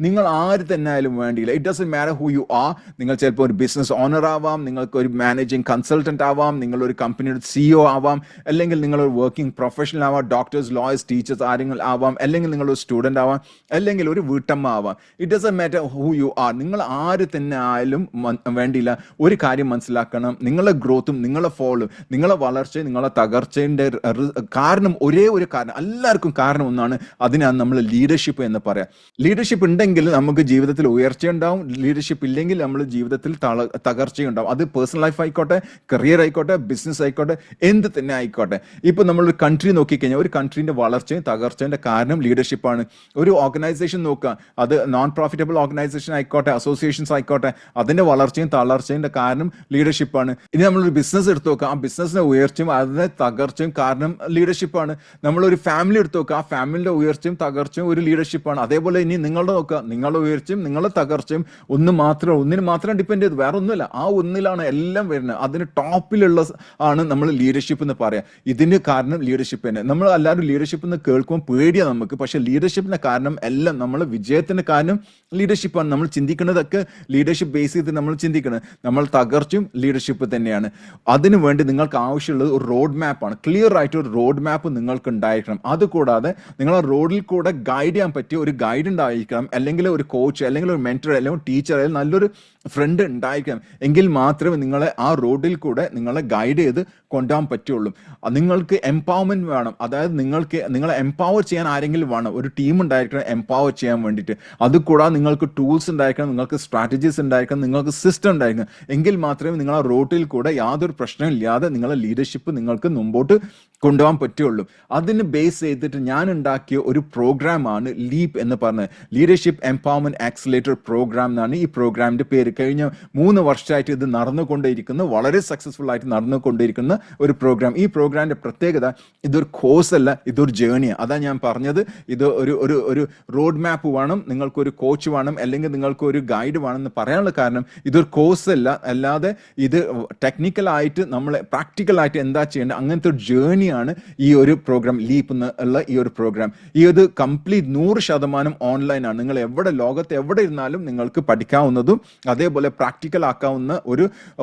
നിങ്ങൾ ആര് തന്നെ ആയാലും വേണ്ടിയില്ല. It doesn't matter who you are. നിങ്ങൾ ചിലപ്പോൾ ഒരു ബിസിനസ് ഓണർ ആവാം, നിങ്ങൾക്ക് ഒരു മാനേജിങ് കൺസൾട്ടന്റ് ആവാം, നിങ്ങളൊരു കമ്പനിയുടെ CEO ആവാം, അല്ലെങ്കിൽ നിങ്ങളൊരു വർക്കിംഗ് പ്രൊഫഷണൽ ആവാം, ഡോക്ടേഴ്സ്, ലോയേഴ്സ്, ടീച്ചേഴ്സ് ആരെങ്കിലും ആവാം, അല്ലെങ്കിൽ നിങ്ങളൊരു സ്റ്റുഡൻ്റ് ആവാം, അല്ലെങ്കിൽ ഒരു വീട്ടമ്മ ആവാം. It doesn't matter who you are. നിങ്ങൾ ആര് തന്നെ ആയാലും വേണ്ടിയില്ല. ഒരു കാര്യം മനസ്സിലാക്കണം, നിങ്ങളുടെ ഗ്രോത്തും നിങ്ങളുടെ ഫോളും നിങ്ങളുടെ വളർച്ചയും നിങ്ങളുടെ തകർച്ചയുടെ കാരണം ഒരേ ഒരു കാരണം, എല്ലാവർക്കും കാരണം ഒന്നാണ്. അതിനാണ് നമ്മൾ ലീഡർഷിപ്പ് എന്ന് പറയാം. ലീഡർഷിപ്പ് ഉണ്ടെങ്കിൽ നമുക്ക് ജീവിതത്തിൽ ഉയർച്ച ഉണ്ടാവും, ലീഡർഷിപ്പ് ഇല്ലെങ്കിൽ നമ്മൾ ജീവിതത്തിൽ തകർച്ചയുണ്ടാവും. അത് പേഴ്സണൽ ലൈഫ് ആയിക്കോട്ടെ, കരിയർ ആയിക്കോട്ടെ, ബിസിനസ് ആയിക്കോട്ടെ, എന്ത് തന്നെ ആയിക്കോട്ടെ. ഇപ്പൊ നമ്മളൊരു കൺട്രി നോക്കിക്കഴിഞ്ഞാൽ ഒരു കൺട്രീന്റെ വളർച്ചയും തകർച്ചയുടെ കാരണം ലീഡർഷിപ്പാണ്. ഒരു ഓർഗനൈസേഷൻ നോക്കുക, അത് നോൺ പ്രോഫിറ്റബിൾ ഓർഗനൈസേഷൻ ആയിക്കോട്ടെ, അസോസിയേഷൻസ് ആയിക്കോട്ടെ, അതിന്റെ വളർച്ചയും തളർച്ചയുടെ കാരണം ലീഡർഷിപ്പാണ്. ഇനി നമ്മളൊരു ബിസിനസ് എടുത്തു നോക്കുക, ആ ബിസിനസിന്റെ ഉയർച്ചയും അതിന്റെ തകർച്ചയും കാരണം ലീഡർഷിപ്പാണ്. നമ്മളൊരു ഫാമിലി എടുത്തു നോക്കുക, ആ ഫാമിലിയുടെ ഉയർച്ചയും തകർച്ചയും ഒരു ലീഡർഷിപ്പാണ്. അതേപോലെ ഇനി നിങ്ങളുടെ നോക്കുക, നിങ്ങളുടെ ഉയർച്ചയും നിങ്ങളുടെ തകർച്ചയും ഒന്നിന് മാത്രം ഡിപ്പെൻഡ് ചെയ്ത് വേറെ ഒന്നുമില്ല. ആ ഒന്നിലാണ് എല്ലാം വരുന്നത്. അതിന് ടോപ്പിലുള്ള ആണ് നമ്മൾ ലീഡർഷിപ്പ് എന്ന് പറയാം. ഇതിന് കാരണം ലീഡർഷിപ്പ് തന്നെ. നമ്മൾ എല്ലാവരും ലീഡർഷിപ്പ് എന്ന് കേൾക്കുമ്പോൾ പേടിയാണ് നമുക്ക്. പക്ഷെ ലീഡർഷിപ്പിന്റെ കാരണം എല്ലാം, നമ്മൾ വിജയത്തിന്റെ കാരണം ലീഡർഷിപ്പാണ്. നമ്മൾ ചിന്തിക്കുന്നതൊക്കെ ലീഡർഷിപ്പ് ബേസ് ചെയ്ത് നമ്മൾ ചിന്തിക്കുന്നത്. നമ്മൾ തകർച്ചയും ലീഡർഷിപ്പ് തന്നെയാണ്. അതിനു വേണ്ടി നിങ്ങൾക്ക് ആവശ്യമുള്ളത് ഒരു റോഡ് മാപ്പാണ്. ക്ലിയർ ആയിട്ട് ഒരു റോഡ് മാപ്പ് നിങ്ങൾക്ക് ഉണ്ടായിരിക്കണം. അതുകൂടാതെ നിങ്ങൾ ആ റോഡിൽ കൂടെ ഗൈഡ് ചെയ്യാൻ പറ്റിയ ഒരു ഗൈഡ് ഉണ്ടായിരിക്കണം, അല്ലെങ്കിൽ ഒരു കോച്ച്, അല്ലെങ്കിൽ ഒരു മെന്റർ, അല്ലെങ്കിൽ ടീച്ചർ, അല്ലെങ്കിൽ നല്ലൊരു ഫ്രണ്ട് ഉണ്ടായിരിക്കണം. എങ്കിൽ മാത്രമേ നിങ്ങളെ ആ റോഡിൽ കൂടെ നിങ്ങളെ ഗൈഡ് ചെയ്ത് കൊണ്ടുപോകാൻ പറ്റുള്ളൂ. നിങ്ങൾക്ക് എംപവർമെന്റ് വേണം. അതായത് നിങ്ങളെ എംപവർ ചെയ്യാൻ ആരെങ്കിലും വേണം. ഒരു ടീം ഉണ്ടായിരിക്കണം എംപവർ ചെയ്യാൻ വേണ്ടിയിട്ട്. അതുകൂടാതെ നിങ്ങൾക്ക് ടൂൾസ് ഉണ്ടായിരിക്കണം, നിങ്ങൾക്ക് സ്ട്രാറ്റജീസ് ഉണ്ടായിരിക്കണം, നിങ്ങൾക്ക് സിസ്റ്റം ഉണ്ടായിരിക്കണം. എങ്കിൽ മാത്രമേ നിങ്ങൾ ആ റോഡിൽ കൂടെ യാതൊരു പ്രശ്നവും ഇല്ലാതെ നിങ്ങളെ ലീഡർഷിപ്പ് നിങ്ങൾക്ക് മുമ്പോട്ട് കൊണ്ടുപോകാൻ പറ്റുള്ളൂ. അതിന് ബേസ് ചെയ്തിട്ട് ഞാൻ ഉണ്ടാക്കിയ ഒരു പ്രോഗ്രാമാണ് ലീപ്പ് എന്ന് പറഞ്ഞത്. ലീഡർഷിപ്പ് എംപവർമെന്റ് ആക്സിലേറ്റർ പ്രോഗ്രാം എന്നാണ് ഈ പ്രോഗ്രാമിന്റെ പേര്. കഴിഞ്ഞ 3 വർഷമായിട്ട് ഇത് നടന്നുകൊണ്ടേയിരിക്കുന്ന, വളരെ സക്സസ്ഫുൾ ആയിട്ട് നടന്നുകൊണ്ടിരിക്കുന്ന ഒരു പ്രോഗ്രാം. ഈ പ്രോഗ്രാമിന്റെ പ്രത്യേകത, ഇതൊരു കോഴ്സ് അല്ല, ഇതൊരു ജേണിയാണ്. അതാ ഞാൻ പറഞ്ഞത്, ഇത് ഒരു റോഡ് മാപ്പ് വേണം, നിങ്ങൾക്കൊരു കോച്ച് വേണം, അല്ലെങ്കിൽ നിങ്ങൾക്ക് ഒരു ഗൈഡ് വേണം എന്ന് പറയാനുള്ള കാരണം, ഇതൊരു കോഴ്സ് അല്ല, അല്ലാതെ ഇത് ടെക്നിക്കലായിട്ട് നമ്മൾ പ്രാക്ടിക്കലായിട്ട് എന്താ ചെയ്യേണ്ടത് അങ്ങനത്തെ ഒരു ജേണിയാണ് ഈ ഒരു പ്രോഗ്രാം, ലീപ്പ് എന്നുള്ള ഈ ഒരു പ്രോഗ്രാം. ഇത് കംപ്ലീറ്റ് 100% ഓൺലൈനാണ്. നിങ്ങൾ ലോകത്ത് എവിടെ ഇരുന്നാലും നിങ്ങൾക്ക് പഠിക്കാവുന്നതും അതേപോലെ പ്രാക്ടിക്കൽ ആക്കാവുന്ന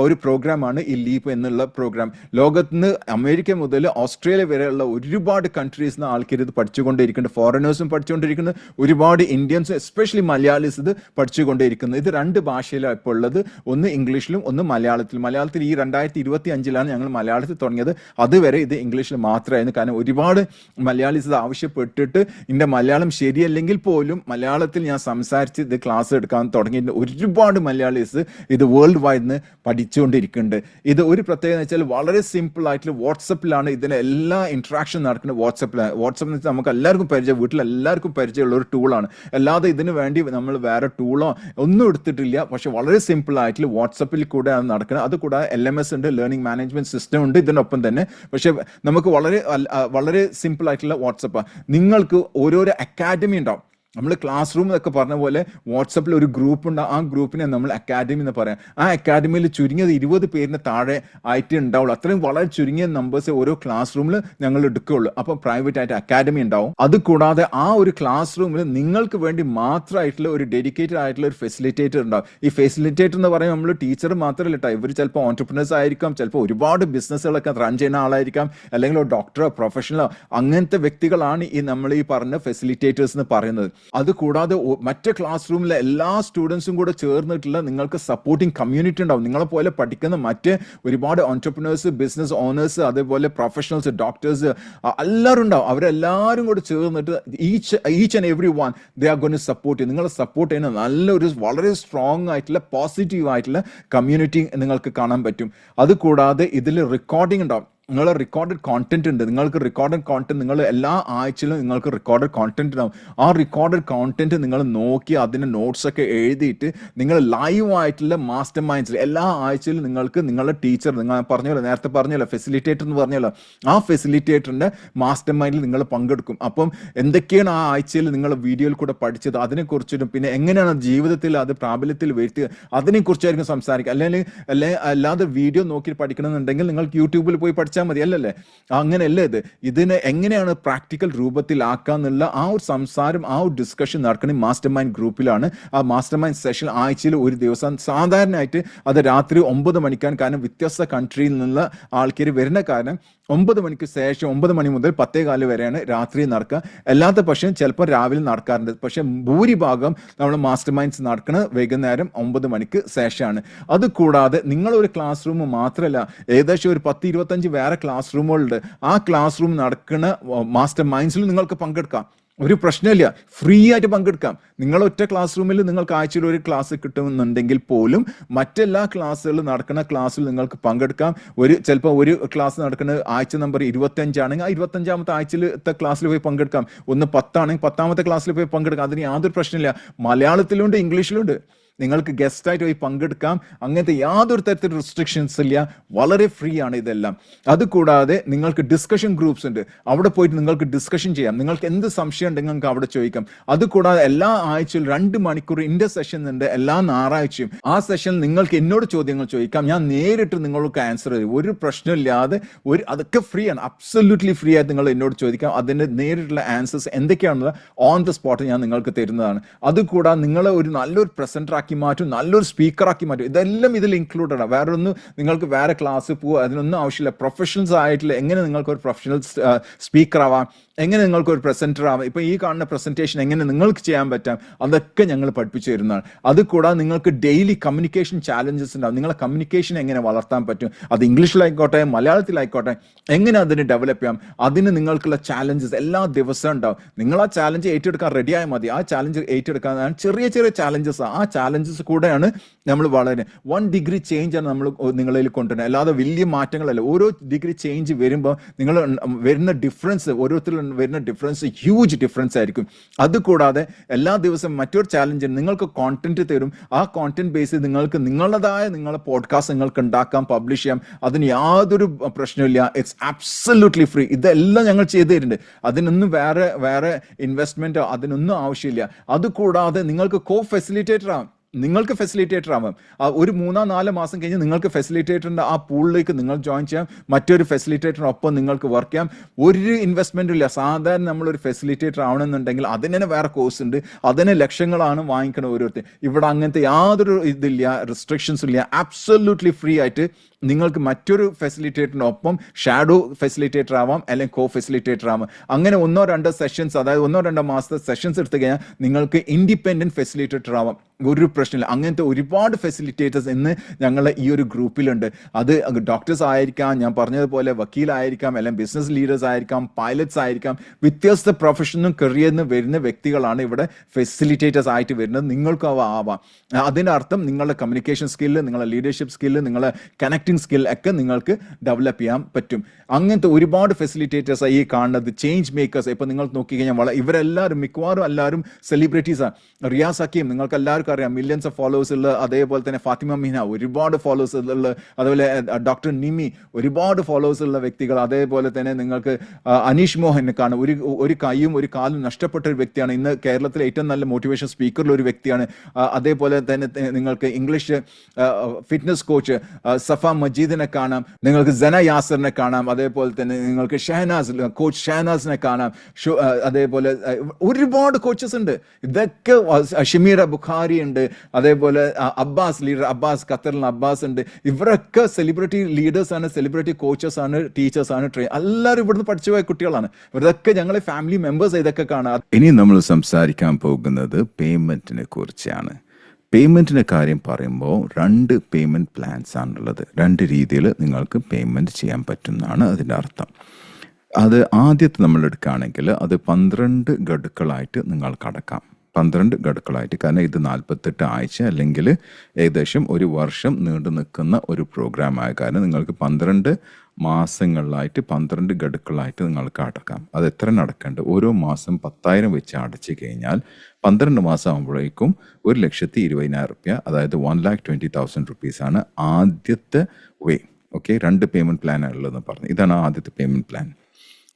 ഒരു പ്രോഗ്രാമാണ് ഈ ലീപ്പ് എന്നുള്ള പ്രോഗ്രാം. ലോകത്തിന് അമേരിക്ക മുതൽ ഓസ്ട്രേലിയ വരെയുള്ള ഒരുപാട് കൺട്രീസിൽ നിന്ന് ആൾക്കാർ ഇത് പഠിച്ചുകൊണ്ടേയിരിക്കുന്നുണ്ട്. ഫോറിനേഴ്സും പഠിച്ചുകൊണ്ടിരിക്കുന്നത്, ഒരുപാട് ഇന്ത്യൻസും എസ്പെഷ്യലി മലയാളീസ് ഇത് പഠിച്ചുകൊണ്ടേയിരിക്കുന്നത്. ഇത് 2 ഭാഷയിലാണ് ഇപ്പോൾ ഉള്ളത്, ഒന്ന് ഇംഗ്ലീഷിലും ഒന്ന് മലയാളത്തിലും. മലയാളത്തിൽ ഈ 2025 ഞങ്ങൾ മലയാളത്തിൽ തുടങ്ങിയത്. അതുവരെ ഇത് ഇംഗ്ലീഷിൽ മാത്രമായിരുന്നു. കാരണം ഒരുപാട് മലയാളീസ് ഇത് ആവശ്യപ്പെട്ടിട്ട്, എൻ്റെ മലയാളം ശരിയല്ലെങ്കിൽ പോലും മലയാളത്തിൽ ഞാൻ സംസാരിച്ച് ഇത് ക്ലാസ് എടുക്കാൻ തുടങ്ങിയിട്ട് ഒരുപാട് മലയാളീസ് ഇത് വേൾഡ് വൈഡ് പഠിച്ചുകൊണ്ടിരിക്കുന്നുണ്ട്. ഇത് ഒരു പ്രത്യേകത എന്ന് വെച്ചാൽ വളരെ സിമ്പിൾ ആയിട്ടുള്ള വാട്സപ്പിലാണ് ഇതിന് എല്ലാ ഇന്ററാക്ഷൻ നടക്കുന്നത്. വാട്സപ്പ് എന്ന് വെച്ചാൽ നമുക്ക് എല്ലാവർക്കും വീട്ടിലെല്ലാവർക്കും പരിചയമുള്ള ഒരു ടൂളാണ്. അല്ലാതെ ഇതിന് വേണ്ടി നമ്മൾ വേറെ ടൂളോ ഒന്നും എടുത്തിട്ടില്ല. പക്ഷെ വളരെ സിമ്പിൾ ആയിട്ടുള്ള വാട്സപ്പിൽ കൂടെ ആണ് നടക്കുന്നത്. അതുകൂടാതെ LMS ഉണ്ട്, ലേണിംഗ് മാനേജ്മെന്റ് സിസ്റ്റം ഉണ്ട് ഇതിനൊപ്പം തന്നെ. പക്ഷെ നമുക്ക് വളരെ സിമ്പിൾ ആയിട്ടുള്ള വാട്സപ്പാണ്. നിങ്ങൾക്ക് ഓരോരോ അക്കാഡമി ഉണ്ടാവും. നമ്മൾ ക്ലാസ് റൂം എന്നൊക്കെ പറഞ്ഞ പോലെ വാട്സപ്പിൽ ഒരു ഗ്രൂപ്പ് ഉണ്ട്. ആ ഗ്രൂപ്പിനെ നമ്മൾ അക്കാഡമി എന്ന് പറയാം. ആ അക്കാഡമിയിൽ ചുരുങ്ങിയത് 20 പേരിന് താഴെ ആയിട്ട് ഉണ്ടാവുള്ളൂ. അത്രയും വളരെ ചുരുങ്ങിയ നമ്പേഴ്സ് ഓരോ ക്ലാസ് റൂമിൽ ഞങ്ങൾ എടുക്കുകയുള്ളൂ. അപ്പം പ്രൈവറ്റ് ആയിട്ട് അക്കാഡമി ഉണ്ടാവും. അതുകൂടാതെ ആ ഒരു ക്ലാസ് റൂമിൽ നിങ്ങൾക്ക് വേണ്ടി മാത്രമായിട്ടുള്ള ഒരു ഡെഡിക്കേറ്റഡ് ആയിട്ടുള്ള ഒരു ഫെസിലിറ്റേറ്റർ ഉണ്ടാവും. ഈ ഫെസിലിറ്റേറ്റർ എന്ന് പറയുമ്പോൾ നമ്മൾ ടീച്ചർ മാത്രമല്ല കേട്ടോ. ഇവർ ചിലപ്പോൾ ഓൺടർപ്രണേഴ്സ് ആയിരിക്കാം, ചിലപ്പോൾ ഒരുപാട് ബിസിനസ്സുകളൊക്കെ റൺ ചെയ്യുന്ന ആളായിരിക്കാം, അല്ലെങ്കിൽ ഒരു ഡോക്ടറോ പ്രൊഫഷണലോ. അങ്ങനത്തെ വ്യക്തികളാണ് നമ്മൾ ഈ പറഞ്ഞ ഫെസിലിറ്റേറ്റേഴ്സ് എന്ന് പറയുന്നത്. അതുകൂടാതെ മറ്റേ ക്ലാസ് റൂമിലെ എല്ലാ സ്റ്റുഡൻസും കൂടെ ചേർന്നിട്ടുള്ള നിങ്ങൾക്ക് സപ്പോർട്ടിങ് കമ്മ്യൂണിറ്റി ഉണ്ടാവും. നിങ്ങളെ പോലെ പഠിക്കുന്ന മറ്റ് ഒരുപാട് ഓൺടർപ്രണേഴ്സ്, ബിസിനസ് ഓണേഴ്സ്, അതേപോലെ പ്രൊഫഷണൽസ്, ഡോക്ടേഴ്സ് എല്ലാവരും ഉണ്ടാവും. അവരെല്ലാവരും കൂടെ ചേർന്നിട്ട് each and every one they are going to support. നിങ്ങളെ സപ്പോർട്ട് ചെയ്യുന്ന നല്ലൊരു വളരെ സ്ട്രോങ് ആയിട്ടുള്ള പോസിറ്റീവ് ആയിട്ടുള്ള കമ്മ്യൂണിറ്റി നിങ്ങൾക്ക് കാണാൻ പറ്റും. അതുകൂടാതെ ഇതിൽ റെക്കോർഡിംഗ് ഉണ്ടാവും. നിങ്ങളെ റെക്കോർഡഡ് കോണ്ടന്റ് ഉണ്ട്. നിങ്ങൾക്ക് റെക്കോർഡഡ് കോണ്ടന്റ് നിങ്ങൾ എല്ലാ ആഴ്ചയിലും നിങ്ങൾക്ക് റെക്കോർഡഡ് കോണ്ടന്റ് ഉണ്ടാവും. ആ റെക്കോർഡഡ് കോണ്ടന്റ് നിങ്ങൾ നോക്കി അതിൻ്റെ നോട്ട്സ് ഒക്കെ എഴുതിയിട്ട് നിങ്ങൾ ലൈവ് ആയിട്ടുള്ള മാസ്റ്റർ മൈൻഡ്സിൽ എല്ലാ ആഴ്ചയിലും നിങ്ങൾക്ക് നിങ്ങളുടെ ടീച്ചർ, നിങ്ങൾ നേരത്തെ പറഞ്ഞല്ലോ ഫെസിലിറ്റേറ്റർ എന്ന് പറഞ്ഞല്ലോ, ആ ഫെസിലിറ്റേറ്ററിന്റെ മാസ്റ്റർ മൈൻഡിൽ നിങ്ങൾ പങ്കെടുക്കും. അപ്പം എന്തൊക്കെയാണ് ആ ആഴ്ചയിൽ നിങ്ങൾ വീഡിയോയിൽ കൂടെ പഠിച്ചത് അതിനെക്കുറിച്ചിട്ടും, പിന്നെ എങ്ങനെയാണ് ജീവിതത്തിൽ അത് പ്രാബല്യത്തിൽ വരുത്തുക അതിനെക്കുറിച്ചായിരിക്കും സംസാരിക്കുക. അല്ലാതെ വീഡിയോ നോക്കി പഠിക്കണമെന്നുണ്ടെങ്കിൽ നിങ്ങൾക്ക് യൂട്യൂബിൽ പോയി പഠിച്ചാൽ പഠിച്ചാൽ മതി അല്ലല്ലേ? അങ്ങനെയല്ല ഇതിനെ എങ്ങനെയാണ് പ്രാക്ടിക്കൽ രൂപത്തിലാക്കാന്നുള്ള ആ ഒരു സംസാരം, ആ ഒരു ഡിസ്കഷൻ നടക്കുന്നത് മാസ്റ്റർ മൈൻഡ് ഗ്രൂപ്പിലാണ്. ആ മാസ്റ്റർ മൈൻഡ് സെഷൻ ആഴ്ചയിൽ ഒരു ദിവസം, സാധാരണയായിട്ട് അത് രാത്രി 9 മണിക്കാണ്. കാരണം വ്യത്യസ്ത കൺട്രിയിൽ നിന്നുള്ള ആൾക്കാർ വരുന്ന കാരണം 9 മണിക്ക് ശേഷം 9 മണി മുതൽ 10:15 വരെയാണ് രാത്രി നടക്കുക. അല്ലാത്ത പക്ഷം ചിലപ്പോൾ രാവിലെ നടക്കാറുണ്ട്. പക്ഷെ ഭൂരിഭാഗം നമ്മൾ മാസ്റ്റർ മൈൻഡ്സ് നടക്കുന്നത് വൈകുന്നേരം 9 മണിക്ക് ശേഷമാണ്. അതുകൂടാതെ നിങ്ങളൊരു ക്ലാസ് റൂം മാത്രമല്ല, ഏകദേശം ഒരു 10-25 വേറെ ക്ലാസ് റൂമുകളുണ്ട്. ആ ക്ലാസ് റൂം നടക്കുന്ന മാസ്റ്റർ മൈൻഡ്സിൽ നിങ്ങൾക്ക് പങ്കെടുക്കാം, ഒരു പ്രശ്നമില്ല, ഫ്രീ ആയിട്ട് പങ്കെടുക്കാം. നിങ്ങൾ ഒറ്റ ക്ലാസ് റൂമിൽ നിങ്ങൾക്ക് ആഴ്ചയിൽ ഒരു ക്ലാസ് കിട്ടുമെന്നുണ്ടെങ്കിൽ പോലും മറ്റെല്ലാ ക്ലാസ്സുകളിൽ നടക്കുന്ന ക്ലാസ്സിൽ നിങ്ങൾക്ക് പങ്കെടുക്കാം. ചിലപ്പോൾ ഒരു ക്ലാസ് നടക്കുന്നത് ആഴ്ച നമ്പർ 25 ആണെങ്കിൽ ആ 25ാമത്തെ ആഴ്ചയിലത്തെ ക്ലാസ്സിൽ പോയി പങ്കെടുക്കാം. 10 ആണെങ്കിൽ 10ാമത്തെ ക്ലാസ്സിൽ പോയി പങ്കെടുക്കാം. അതിന് യാതൊരു പ്രശ്നമില്ല. മലയാളത്തിലുണ്ട്, ഇംഗ്ലീഷിലുണ്ട്. നിങ്ങൾക്ക് ഗസ്റ്റായിട്ട് പോയി പങ്കെടുക്കാം. അങ്ങനത്തെ യാതൊരു തരത്തിലുള്ള റെസ്ട്രിക്ഷൻസ് ഇല്ല. വളരെ ഫ്രീ ആണ് ഇതെല്ലാം. അതുകൂടാതെ നിങ്ങൾക്ക് ഡിസ്കഷൻ ഗ്രൂപ്പ്സ് ഉണ്ട്. അവിടെ പോയിട്ട് നിങ്ങൾക്ക് ഡിസ്കഷൻ ചെയ്യാം. നിങ്ങൾക്ക് എന്ത് സംശയം ഉണ്ടെങ്കിൽ നിങ്ങൾക്ക് അവിടെ ചോദിക്കാം. അതുകൂടാതെ എല്ലാ ആഴ്ചയിൽ 2 മണിക്കൂർ ഇന്റർ സെഷൻ ഉണ്ട് എല്ലാ ഞായറാഴ്ചയും. ആ സെഷനിൽ നിങ്ങൾക്ക് എന്നോട് ചോദ്യങ്ങൾ ചോദിക്കാം. ഞാൻ നേരിട്ട് നിങ്ങൾക്ക് ആൻസർ ചെയ്യും, ഒരു പ്രശ്നമില്ലാതെ. അതൊക്കെ ഫ്രീ ആണ്, അബ്സല്യൂട്ട്ലി ഫ്രീ ആയിട്ട് നിങ്ങൾ എന്നോട് ചോദിക്കാം. അതിൻ്റെ നേരിട്ടുള്ള ആൻസേഴ്സ് എന്തൊക്കെയാണെന്ന് ഓൺ ദ സ്പോട്ട് ഞാൻ നിങ്ങൾക്ക് തരുന്നതാണ്. അതുകൂടാതെ നിങ്ങളെ ഒരു നല്ലൊരു പ്രസന്റർ ആക്കി മാറ്റും, നല്ലൊരു സ്പീക്കറാക്കി മാറ്റും. ഇതെല്ലാം ഇതിൽ ഇൻക്ലൂഡഡ് ആണ്. വേറെ ഒന്നും നിങ്ങൾക്ക് വേറെ ക്ലാസ് പോകുക അതിനൊന്നും ആവശ്യമില്ല. പ്രൊഫഷണൽസ് ആയിട്ടുള്ള എങ്ങനെ നിങ്ങൾക്ക് ഒരു പ്രൊഫഷണൽ സ്പീക്കർ ആവാം, എങ്ങനെ നിങ്ങൾക്ക് ഒരു പ്രസന്റർ ആവാം, ഇപ്പം ഈ കാണുന്ന പ്രസന്റേഷൻ എങ്ങനെ നിങ്ങൾക്ക് ചെയ്യാൻ പറ്റാം, അതൊക്കെ ഞങ്ങൾ പഠിപ്പിച്ചു തരുന്നതാണ്. അതുകൂടാതെ നിങ്ങൾക്ക് ഡെയിലി കമ്മ്യൂണിക്കേഷൻ ചാലഞ്ചസ് ഉണ്ടാവും. നിങ്ങളെ കമ്മ്യൂണിക്കേഷൻ എങ്ങനെ വളർത്താൻ പറ്റും, അത് ഇംഗ്ലീഷിലായിക്കോട്ടെ മലയാളത്തിലായിക്കോട്ടെ, എങ്ങനെ അതിന് ഡെവലപ്പ് ചെയ്യാം, അതിന് നിങ്ങൾക്കുള്ള ചാലഞ്ചസ് എല്ലാ ദിവസവും ഉണ്ടാവും. നിങ്ങൾ ആ ചാലഞ്ച് ഏറ്റെടുക്കാൻ റെഡിയായാൽ മതി. ആ ചാലഞ്ച് ഏറ്റെടുക്കാൻ ചെറിയ ചെറിയ ചാലഞ്ചസ്, ആ ചാലഞ്ചസ് കൂടെയാണ് നമ്മൾ വളരെ 1 ഡിഗ്രി ചേഞ്ച് ആണ് നമ്മൾ നിങ്ങളിൽ കൊണ്ടുവരുന്നത്. അല്ലാതെ വലിയ മാറ്റങ്ങളല്ല. ഓരോ ഡിഗ്രി ചേഞ്ച് വരുമ്പോൾ നിങ്ങൾ വരുന്ന ഡിഫറൻസ്, ഓരോരുത്തരും വരുന്ന ഡിഫറൻസ് ഹ്യൂജ് ഡിഫറൻസ് ആയിരിക്കും. അതുകൂടാതെ എല്ലാ ദിവസവും മറ്റൊരു ചാലഞ്ച്, നിങ്ങൾക്ക് കോണ്ടന്റ് തരും. ആ കോണ്ടന്റ് ബേസിൽ നിങ്ങൾക്ക് നിങ്ങളുടേതായ നിങ്ങളുടെ പോഡ്കാസ്റ്റ് നിങ്ങൾക്ക് ഉണ്ടാക്കാം, പബ്ലിഷ് ചെയ്യാം. അതിന് യാതൊരു പ്രശ്നമില്ല. It's absolutely free. ഇതെല്ലാം ഞങ്ങൾ ചെയ്തു തരുന്നുണ്ട്. അതിനൊന്നും വേറെ ഇൻവെസ്റ്റ്മെന്റോ അതിനൊന്നും ആവശ്യമില്ല. അതുകൂടാതെ നിങ്ങൾക്ക് ഫെസിലിറ്റേറ്റർ ആവാം. നിങ്ങൾക്ക് ഫെസിലിറ്റേറ്റർ ആവാം. ഒരു 3-4 മാസം കഴിഞ്ഞ് നിങ്ങൾക്ക് ഫെസിലിറ്റേറ്ററിൻ്റെ ആ പൂളിലേക്ക് നിങ്ങൾ ജോയിൻ ചെയ്യാം. മറ്റൊരു ഫെസിലിറ്റേറ്ററിനൊപ്പം നിങ്ങൾക്ക് വർക്ക് ചെയ്യാം. ഒരു ഇൻവെസ്റ്റ്മെൻറ്റും ഇല്ല. സാധാരണ നമ്മളൊരു ഫെസിലിറ്റേറ്റർ ആവണമെന്നുണ്ടെങ്കിൽ അതിന് തന്നെ വേറെ കോഴ്സ് ഉണ്ട്. അതിന് ലക്ഷങ്ങളാണ് വാങ്ങിക്കണം ഓരോരുത്തർ. ഇവിടെ അങ്ങനത്തെ യാതൊരു ഇതില്ല, റെസ്ട്രിക്ഷൻസ് ഇല്ല. അബ്സല്യൂട്ട്ലി ഫ്രീ ആയിട്ട് നിങ്ങൾക്ക് മറ്റൊരു ഫെസിലിറ്റേറ്ററിനൊപ്പം ഷാഡോ ഫെസിലിറ്റേറ്റർ ആവാം, അല്ലെങ്കിൽ കോ ഫെസിലിറ്റേറ്റർ ആവാം. അങ്ങനെ 1-2 സെഷൻസ്, അതായത് 1-2 മാസത്തെ സെഷൻസ് എടുത്തു കഴിഞ്ഞാൽ നിങ്ങൾക്ക് ഇൻഡിപെൻഡൻറ്റ് ഫെസിലിറ്റേറ്റർ ആവാം. ഒരു പ്രശ്നമില്ല. അങ്ങനത്തെ ഒരുപാട് ഫെസിലിറ്റേറ്റേഴ്സ് ഇന്ന് ഞങ്ങളുടെ ഈ ഒരു ഗ്രൂപ്പിലുണ്ട്. അത് ഡോക്ടേഴ്സ് ആയിരിക്കാം, ഞാൻ പറഞ്ഞതുപോലെ വക്കീലായിരിക്കാം, അല്ലെങ്കിൽ ബിസിനസ് ലീഡേഴ്സ് ആയിരിക്കാം, പൈലറ്റ്സ് ആയിരിക്കാം. വ്യത്യസ്ത പ്രൊഫഷനും കരിയറിൽ നിന്ന് വരുന്ന വ്യക്തികളാണ് ഇവിടെ ഫെസിലിറ്റേറ്റേഴ്സ് ആയിട്ട് വരുന്നത്. നിങ്ങൾക്കും അവ ആവാം. അതിനർത്ഥം നിങ്ങളുടെ കമ്മ്യൂണിക്കേഷൻ സ്കില്ല്, നിങ്ങളുടെ ലീഡർഷിപ്പ് സ്കില്ല്, നിങ്ങളുടെ കണക്ടിങ് സ്കിൽ ഒക്കെ നിങ്ങൾക്ക് ഡെവലപ്പ് ചെയ്യാൻ പറ്റും. അങ്ങനത്തെ ഒരുപാട് ഫെസിലിറ്റേറ്റേഴ്സ് ഈ കാണുന്നത്. Change makers. ഇപ്പം നിങ്ങൾ നോക്കിക്കഴിഞ്ഞാൽ ഇവരെല്ലാവരും മിക്കവാറും എല്ലാവരും സെലിബ്രിറ്റീസാണ്. റിയാസ് ഹക്കീം നിങ്ങൾക്ക് എല്ലാവർക്കും അറിയാം, മില്യൺസ് ഓഫ് ഫോളോവേഴ്സ് ഉള്ള. അതേപോലെ തന്നെ ഫാത്തിമ മീന ഒരുപാട് ഫോളോവേഴ്സ് ഉള്ള. അതുപോലെ ഡോക്ടർ നിമി ഒരുപാട് ഫോളോവേഴ്സ് ഉള്ള വ്യക്തികൾ. അതേപോലെ തന്നെ നിങ്ങൾക്ക് അനീഷ് മോഹനെ കാണും. ഒരു കൈയും ഒരു കാലും നഷ്ടപ്പെട്ട ഒരു വ്യക്തിയാണ്. ഇന്ന് കേരളത്തിലെ ഏറ്റവും നല്ല മോട്ടിവേഷൻ സ്പീക്കറിൽ ഒരു വ്യക്തിയാണ്. അതേപോലെ തന്നെ നിങ്ങൾക്ക് ഇംഗ്ലീഷ് ഫിറ്റ്നസ് കോച്ച് സഫ മജീദിനെ കാണാം. നിങ്ങൾക്ക് സന യാസറിനെ കാണാം. അതേപോലെ തന്നെ നിങ്ങൾക്ക് കോച്ച് ഷഹനാസിനെ കാണാം. അതേപോലെ ഒരുപാട് കോച്ചസ് ഉണ്ട്. ഇതൊക്കെ ഷമീറ ബുഖാരി ഉണ്ട്. അതേപോലെ അബ്ബാസ്, ലീഡർ അബ്ബാസ്, ഖത്തറിൽ അബ്ബാസ് ഉണ്ട്. ഇവരൊക്കെ സെലിബ്രിറ്റി ലീഡേഴ്സ് ആണ്, സെലിബ്രിറ്റി കോച്ചസ് ആണ്, ടീച്ചേഴ്സ് ആണ്, എല്ലാവരും ഇവിടുന്ന് പഠിച്ചു പോയ കുട്ടികളാണ്. ഇവരൊക്കെ ഞങ്ങളെ ഫാമിലി മെമ്പേഴ്സ് ഇതൊക്കെ കാണാം. ഇനി നമ്മൾ സംസാരിക്കാൻ പോകുന്നത് പേയ്മെന്റിനെ കുറിച്ചാണ്. പേയ്മെൻറ്റിൻ്റെ കാര്യം പറയുമ്പോൾ 2 പേയ്മെൻറ്റ് പ്ലാൻസ് ആണുള്ളത്. 2 രീതിയിൽ നിങ്ങൾക്ക് പേയ്മെൻറ്റ് ചെയ്യാൻ പറ്റുന്നതാണ് അതിൻ്റെ അർത്ഥം. അത് ആദ്യത്തെ നമ്മൾ എടുക്കുകയാണെങ്കിൽ അത് 12 ഗഡുക്കളായിട്ട് നിങ്ങൾക്ക് അടക്കാം. 12 ഗഡുക്കളായിട്ട്. കാരണം ഇത് 48 ആഴ്ച അല്ലെങ്കിൽ ഏകദേശം 1 വർഷം നീണ്ടു നിൽക്കുന്ന ഒരു പ്രോഗ്രാമായ കാരണം നിങ്ങൾക്ക് 12 മാസങ്ങളിലായിട്ട് 12 ഗഡുക്കളായിട്ട് നിങ്ങൾക്ക് അടക്കാം. അത് എത്ര അടക്കേണ്ടത്? ഓരോ മാസം 10,000 വെച്ച് അടച്ചു കഴിഞ്ഞാൽ 12 മാസം ആകുമ്പോഴേക്കും 1,20,000 റുപ്യ, അതായത് 1,20,000 റുപ്പീസാണ് ആദ്യത്തെ വേ. ഓക്കെ, 2 പേയ്മെൻറ്റ് പ്ലാനാണ് ഉള്ളതെന്ന് പറഞ്ഞു. ഇതാണ് ആദ്യത്തെ പേയ്മെൻറ്റ് പ്ലാൻ.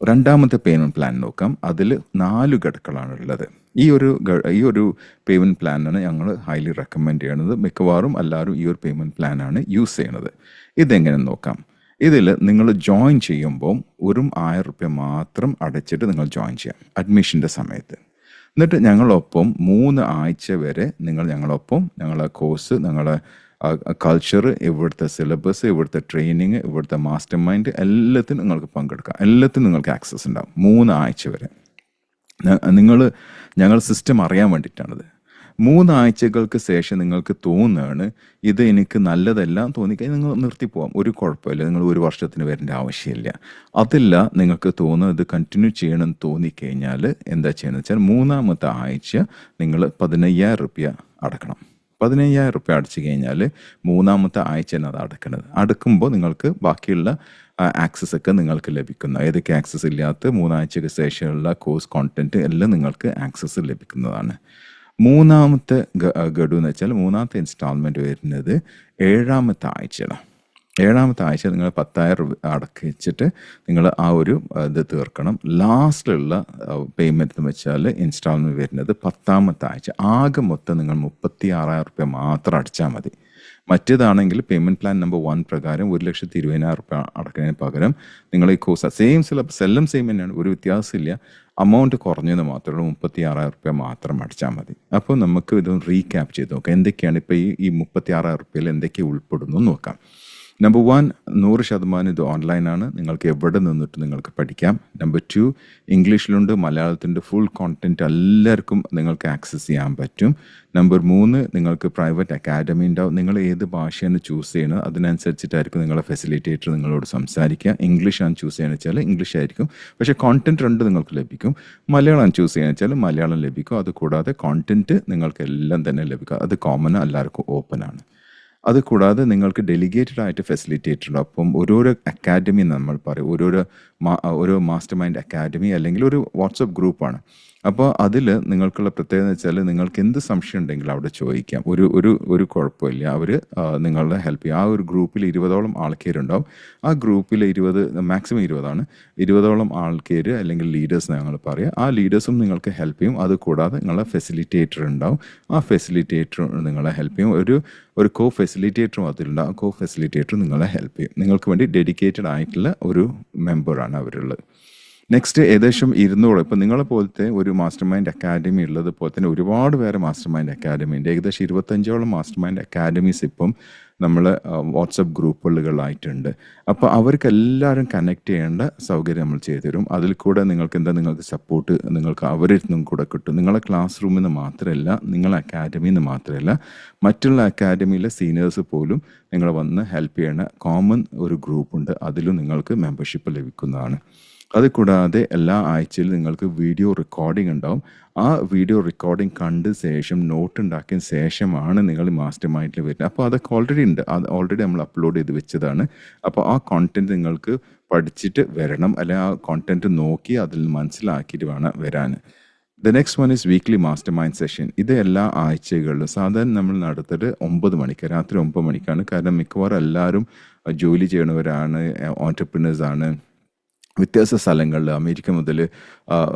രണ്ടാമത്തെ പേയ്മെൻറ്റ് പ്ലാൻ നോക്കാം. അതിൽ 4 ഗഡുക്കളാണ് ഉള്ളത്. ഈ ഒരു പേയ്മെൻറ്റ് പ്ലാനാണ് ഞങ്ങൾ ഹൈലി റെക്കമെൻഡ് ചെയ്യണത്. മിക്കവാറും എല്ലാവരും ഈ ഒരു പേയ്മെൻറ്റ് പ്ലാനാണ് യൂസ് ചെയ്യണത്. ഇതെങ്ങനെ നോക്കാം? ഇതിൽ നിങ്ങൾ ജോയിൻ ചെയ്യുമ്പോൾ വെറും 1000 രൂപ മാത്രം അടച്ചിട്ട് നിങ്ങൾ ജോയിൻ ചെയ്യാം അഡ്മിഷൻ്റെ സമയത്ത്. എന്നിട്ട് ഞങ്ങളൊപ്പം 3 ആഴ്ച വരെ നിങ്ങൾ ഞങ്ങളൊപ്പം ഞങ്ങളെ കോഴ്സ്, ഞങ്ങളെ കൾച്ചർ, ഇവിടുത്തെ സിലബസ്, ഇവിടുത്തെ ട്രെയിനിങ്, ഇവിടുത്തെ മാസ്റ്റർ മൈൻഡ് എല്ലാത്തിനും നിങ്ങൾക്ക് പങ്കെടുക്കാം. എല്ലാത്തിനും നിങ്ങൾക്ക് ആക്സസ് ഉണ്ടാവും 3 ആഴ്ച വരെ. ഞങ്ങൾ സിസ്റ്റം അറിയാൻ വേണ്ടിയിട്ടാണിത്. 3 ആഴ്ചകൾക്ക് ശേഷം നിങ്ങൾക്ക് തോന്നുകയാണ് ഇത് എനിക്ക് നല്ലതെല്ലാം തോന്നിക്കഴിഞ്ഞാൽ നിങ്ങൾ നിർത്തിപ്പോവാം, ഒരു കുഴപ്പമില്ല. നിങ്ങൾ 1 വർഷത്തിന് വരേണ്ട ആവശ്യമില്ല. അതല്ല, നിങ്ങൾക്ക് തോന്നുന്നത് ഇത് കണ്ടിന്യൂ ചെയ്യണമെന്ന് തോന്നിക്കഴിഞ്ഞാൽ എന്താ ചെയ്യുന്നത് വെച്ചാൽ 3-ാമത്തെ ആഴ്ച നിങ്ങൾ 15,000 രൂപ അടക്കണം. 15,000 രൂപ അടച്ചു കഴിഞ്ഞാൽ 3-ാമത്തെ ആഴ്ചയാണ് അത് അടക്കുന്നത്. അടക്കുമ്പോൾ നിങ്ങൾക്ക് ബാക്കിയുള്ള ആക്സസ് ഒക്കെ നിങ്ങൾക്ക് ലഭിക്കുന്നു. ഏതൊക്കെ ആക്സസ് ഇല്ലാത്ത 3 ആഴ്ചയ്ക്ക് ശേഷമുള്ള കോഴ്സ് കോണ്ടന്റ് എല്ലാം നിങ്ങൾക്ക് ആക്സസ് ലഭിക്കുന്നതാണ്. 3-ാമത്തെ ഗഡു എന്ന് വെച്ചാൽ 3-ാമത്തെ ഇൻസ്റ്റാൾമെൻറ്റ് വരുന്നത് 7-ാമത്തെ ആഴ്ചയാണ്. 7-ാമത്തെ ആഴ്ച നിങ്ങൾ 10,000 രൂപ അടക്കിച്ചിട്ട് നിങ്ങൾ ആ ഒരു ഇത് തീർക്കണം. ലാസ്റ്റിലുള്ള പേയ്മെൻറ്റ് എന്ന് വെച്ചാൽ ഇൻസ്റ്റാൾമെൻറ്റ് വരുന്നത് 10-ാമത്തെ ആഴ്ച. ആകെ മൊത്തം നിങ്ങൾ 36,000 രൂപ മാത്രം അടച്ചാൽ മതി. മറ്റേതാണെങ്കിൽ പേയ്മെൻറ്റ് പ്ലാൻ നമ്പർ 1 പ്രകാരം 1,20,000 രൂപ അടക്കുന്നതിന് പകരം നിങ്ങൾ ഈ കോഴ്സ് സെയിം സിലബസ് എല്ലാം സെയിം തന്നെയാണ്, ഒരു വ്യത്യാസമില്ല. അമൗണ്ട് കുറഞ്ഞത് മാത്രമേ ഉള്ളൂ, 36,000 രൂപ മാത്രം അടച്ചാൽ മതി. അപ്പോൾ നമുക്ക് ഇത് റീക്യാപ്പ് ചെയ്ത് നോക്കാം എന്തൊക്കെയാണ് ഇപ്പോൾ ഈ 36,000 രൂപയിൽ എന്തൊക്കെ ഉൾപ്പെടുന്നു നോക്കാം. നമ്പർ 1, 100% ഇത് ഓൺലൈനാണ്. നിങ്ങൾക്ക് എവിടെ നിന്നിട്ട് നിങ്ങൾക്ക് പഠിക്കാം. നമ്പർ 2, ഇംഗ്ലീഷിലുണ്ട്, മലയാളത്തിൻ്റെ ഫുൾ കോണ്ടന്റ് എല്ലാവർക്കും നിങ്ങൾക്ക് ആക്സസ് ചെയ്യാൻ പറ്റും. നമ്പർ 3, നിങ്ങൾക്ക് പ്രൈവറ്റ് അക്കാഡമി ഉണ്ടാവും. നിങ്ങൾ ഏത് ഭാഷയാണ് ചൂസ് ചെയ്യുന്നത് അതിനനുസരിച്ചിട്ടായിരിക്കും നിങ്ങളെ ഫെസിലിറ്റേറ്റർ നിങ്ങളോട് സംസാരിക്കുക. ഇംഗ്ലീഷാണ് ചൂസ് ചെയ്യുന്നത് വെച്ചാൽ ഇംഗ്ലീഷ് ആയിരിക്കും, പക്ഷേ കോണ്ടന്റ് 2 നിങ്ങൾക്ക് ലഭിക്കും. മലയാളം ചൂസ് ചെയ്യുന്നത് വെച്ചാൽ മലയാളം ലഭിക്കും. അതുകൂടാതെ കോണ്ടന്റ് നിങ്ങൾക്ക് എല്ലാം തന്നെ ലഭിക്കും. അത് കോമൺ, എല്ലാവർക്കും ഓപ്പണാണ്. അതുകൂടാതെ നിങ്ങൾക്ക് ഡെലിഗേറ്റഡ് ആയിട്ട് ഫെസിലിറ്റേറ്റർ ഉണ്ട്. അപ്പം ഓരോരോ അക്കാഡമി നമ്മൾ പറയും, ഓരോ മാസ്റ്റർ മൈൻഡ് അക്കാഡമി അല്ലെങ്കിൽ ഒരു വാട്സപ്പ് ഗ്രൂപ്പാണ്. അപ്പോൾ അതിൽ നിങ്ങൾക്കുള്ള പ്രത്യേകത എന്ന് വെച്ചാൽ നിങ്ങൾക്ക് എന്ത് സംശയം ഉണ്ടെങ്കിലും അവിടെ ചോദിക്കാം. ഒരു കുഴപ്പമില്ല, അവർ നിങ്ങളെ ഹെൽപ്പ് ചെയ്യും. ആ ഒരു ഗ്രൂപ്പിൽ 20ഓളം ആൾക്കാരുണ്ടാവും. ആ ഗ്രൂപ്പിൽ 20, മാക്സിമം 20ആണ്, 20ഓളം ആൾക്കാർ അല്ലെങ്കിൽ ലീഡേഴ്സ് ഞങ്ങൾ പറയുക. ആ ലീഡേഴ്സും നിങ്ങൾക്ക് ഹെൽപ്പ് ചെയ്യും. അതുകൂടാതെ നിങ്ങളെ ഫെസിലിറ്റേറ്റർ ഉണ്ടാവും. ആ ഫെസിലിറ്റേറ്റർ നിങ്ങളെ ഹെൽപ്പ് ചെയ്യും. ഒരു കോ ഫെസിലിറ്റേറ്ററും അതിലുണ്ടാവും. കോ ഫെസിലിറ്റേറ്റർ നിങ്ങളെ ഹെൽപ്പ് ചെയ്യും. നിങ്ങൾക്ക് വേണ്ടി ഡെഡിക്കേറ്റഡ് ആയിട്ടുള്ള ഒരു മെമ്പറാണ് അവരുള്ളത്. നെക്സ്റ്റ്, ഏകദേശം 200, ഇപ്പം നിങ്ങളെ പോലത്തെ ഒരു മാസ്റ്റർ മൈൻഡ് അക്കാഡമി ഉള്ളത് പോലെ തന്നെ ഒരുപാട് പേരെ മാസ്റ്റർ മൈൻഡ് അക്കാഡമി ഉണ്ട്. ഏകദേശം 25ഓളം മാസ്റ്റർ മൈൻഡ് അക്കാഡമീസ് ഇപ്പം നമ്മൾ വാട്സപ്പ് ഗ്രൂപ്പുകളായിട്ടുണ്ട്. അപ്പോൾ അവർക്ക് എല്ലാവരും കണക്ട് ചെയ്യേണ്ട സൗകര്യം നമ്മൾ ചെയ്തു തരും. അതിൽ കൂടെ നിങ്ങൾക്ക് സപ്പോർട്ട് നിങ്ങൾക്ക് അവരിൽ നിന്നും കൂടെ കിട്ടും. നിങ്ങളെ ക്ലാസ് റൂമിൽ നിന്ന് മാത്രമല്ല, നിങ്ങളെ അക്കാഡമിയിൽ നിന്ന് മാത്രമല്ല, മറ്റുള്ള അക്കാഡമിയിലെ സീനിയേഴ്സ് പോലും നിങ്ങളെ വന്ന് ഹെൽപ്പ് ചെയ്യണ കോമൺ ഒരു ഗ്രൂപ്പുണ്ട്. അതിലും നിങ്ങൾക്ക് മെമ്പർഷിപ്പ് ലഭിക്കുന്നതാണ്. അതുകൂടാതെ എല്ലാ ആഴ്ചയിലും നിങ്ങൾക്ക് വീഡിയോ റെക്കോർഡിംഗ് ഉണ്ടാവും. ആ വീഡിയോ റെക്കോർഡിംഗ് കണ്ട ശേഷം നോട്ട് ഉണ്ടാക്കിയ ശേഷമാണ് നിങ്ങൾ മാസ്റ്റർ മൈൻഡിൽ വരുന്നത്. അപ്പോൾ അതൊക്കെ ഓൾറെഡി ഉണ്ട്, അത് ഓൾറെഡി നമ്മൾ അപ്ലോഡ് ചെയ്ത് വെച്ചതാണ്. അപ്പോൾ ആ കോണ്ടന്റ് നിങ്ങൾക്ക് പഠിച്ചിട്ട് വരണം, അല്ലെങ്കിൽ ആ കോണ്ടന്റ് നോക്കി അതിൽ മനസ്സിലാക്കിയിട്ട് വേണം വരാൻ. The next one is weekly master mind session. ഇത് എല്ലാ ആഴ്ചകളിലും സാധാരണ നമ്മൾ നടത്തിട്ട് 9 മണിക്ക്, രാത്രി 9 മണിക്കാണ്. കാരണം മിക്കവാറും എല്ലാവരും ജോലി ചെയ്യണവരാണ്, ഓൺടർപ്രിനേഴ്സാണ്. വ്യത്യാസ സ്ഥലങ്ങളിൽ അമേരിക്ക മുതൽ